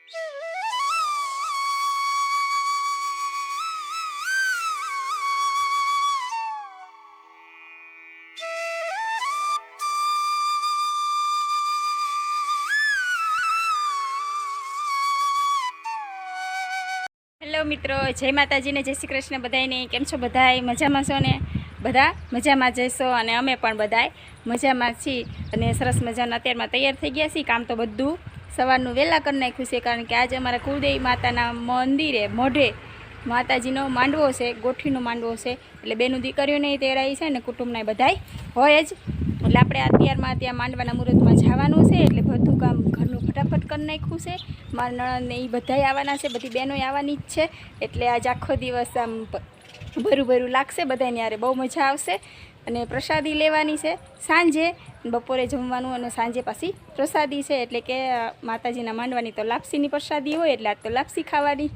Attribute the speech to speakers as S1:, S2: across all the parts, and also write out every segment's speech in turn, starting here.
S1: Hello મિત્રો, જય માતાજી ને જય શ્રી કૃષ્ણ બધાને। કેમ છો? બધાય મજામાં છો ને? બધા મજામાં જશો અને અમે પણ બધાય મજામાં છીએ અને સરસ મજાના અત્યારમાં તૈયાર થઈ ગયા છીએ। કામ તો બધું સવારનું વહેલા કરી નાખ્યું છે, કારણ કે આજે અમારા કુળદેવી માતાના મંદિરે મોઢે માતાજીનો માંડવો છે, ગોઠીનો માંડવો છે, એટલે બેનું દીકરીઓને તેરાઈ છે ને કુટુંબના બધાય હોય જ। એટલે આપણે અત્યારમાં ત્યાં માંડવાના મુહૂર્તમાં જવાનું છે, એટલે બધું કામ ઘરનું ફટાફટ કરી નાખ્યું છે। મારા નણંદ ને એ બધાય આવવાના છે, બધી બહેનો આવવાની જ છે, એટલે આજ આખો દિવસ આમ ભરું લાગશે બધાને। યારે બહુ મજા આવશે અને પ્રસાદી લેવાની છે સાંજે, બપોરે જમવાનું અને સાંજે પાછી પ્રસાદી છે, એટલે કે માતાજીના માંડવાની તો લાપસીની પ્રસાદી હોય, એટલે આજ તો લાપસી ખાવાની।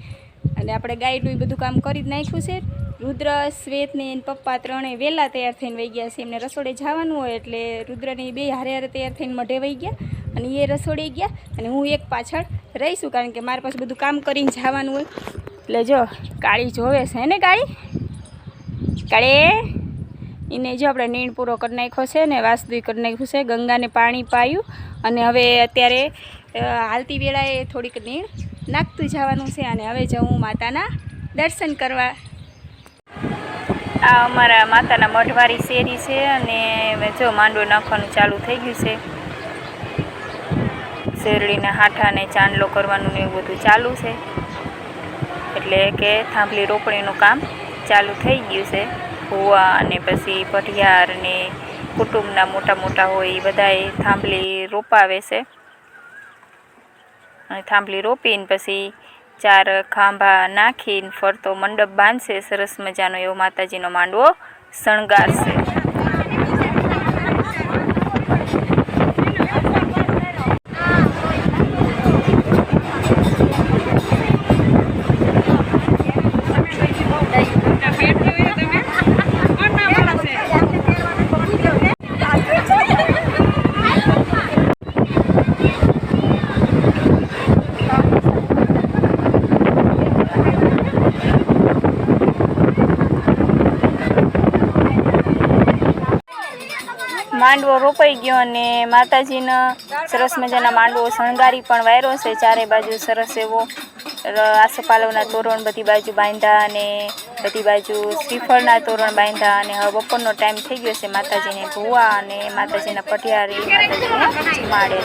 S1: અને આપણે ગાયનું બધું કામ કરી જ નાખ્યું છે। રુદ્ર, શ્વેત ને એના પપ્પા ત્રણેય વહેલા તૈયાર થઈને વહી ગયા છે, એમને રસોડે જવાનું હોય, એટલે રુદ્રની બે હારે તૈયાર થઈને મઢે વહી ગયા અને એ રસોડે ગયા અને હું એક પાછળ રહીશું, કારણ કે મારે પાસે બધું કામ કરીને જવાનું હોય। એટલે જો કાળી જોવે છે ને, કાળી એને જો આપણે નીણ પૂરો કરી નાખ્યો છે ને વાસદુઈ કરી નાખ્યું છે, ગંગાને પાણી પાયું અને હવે અત્યારે હાલતી વેળાએ થોડીક નીણ નાખતું જવાનું છે। અને હવે જવું માતાના દર્શન કરવા। આ અમારા માતાના મઢવાળી શેરી છે અને જો માંડવો નાખવાનું ચાલુ થઈ ગયું છે। શેરડીના હાઠાને ચાંદલો કરવાનું ને એવું બધું ચાલુ છે, એટલે કે થાંભલી રોપણીનું કામ ચાલુ થઈ ગયું છે। ભૂવા અને પછી પઢિયાર ને કુટુંબના મોટા હોય એ બધાએ થાંભલી રોપાવે છે અને થાંભલી રોપીને પછી 4 ખાંભા નાખીને ફરતો મંડપ બાંધશે। સરસ મજાનો એવો માતાજીનો માંડવો શણગારશે। માંડવો રોપાઈ ગયો અને માતાજીનો સરસ મજાના માંડવો શણગારી પણ વાયરો છે। ચારે બાજુ સરસ એવો આસોપાલવના તોરણ બધી બાજુ બાંધ્યા અને બધી બાજુ શ્રીફળના તોરણ બાંધ્યા અને હવે બપોરનો ટાઈમ થઈ ગયો છે। માતાજીને ભૂવા અને માતાજીના પઢિયારી માતાજીને જમાડે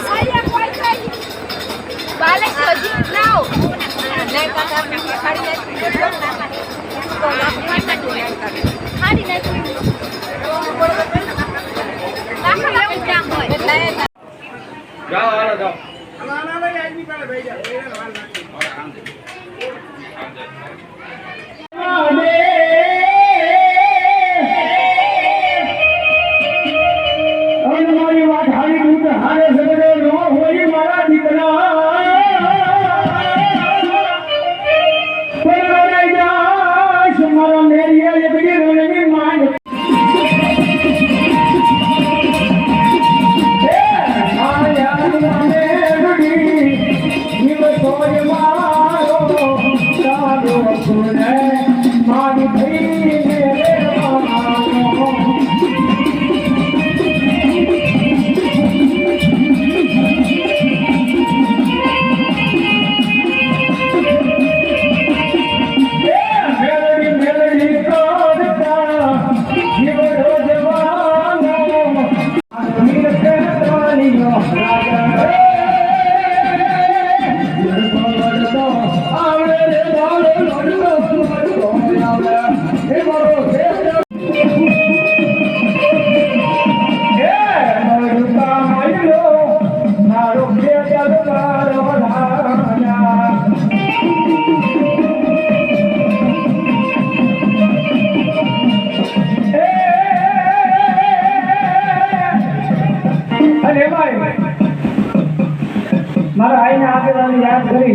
S2: મારા આઈના આગેવાની યાદ કરી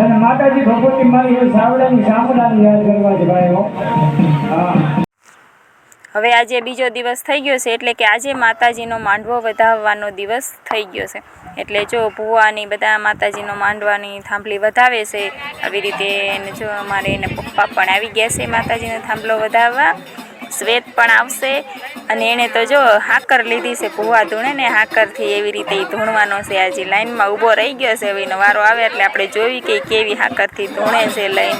S2: અને માતાજી ભગવતી મારી સાવડાની સામડાની યાદ કરવા છે ભાઈઓ।
S1: હવે આજે બીજો દિવસ થઈ ગયો છે, એટલે કે આજે માતાજીનો માંડવો વધાવવાનો દિવસ થઈ ગયો છે. એટલે જો ભુવાની બધા માતાજીનો માંડવાની થાંભલી વધાવે છે આવી રીતે. અને જો અમારે એને પપ્પા પણ આવી ગયા છે માતાજીનો થાંભલો વધાવવા. શ્વેત પણ આવશે અને એણે તો જો હાકર લીધી છે ભુવા ધૂણે ને હાકરથી એવી રીતે એ ધૂણવાનો છે. આજે લાઈનમાં ઊભો રહી ગયો છે. હવે એનો વારો આવે એટલે આપણે જોઈ કે કેવી હાકરથી ધૂણે છે લઈને.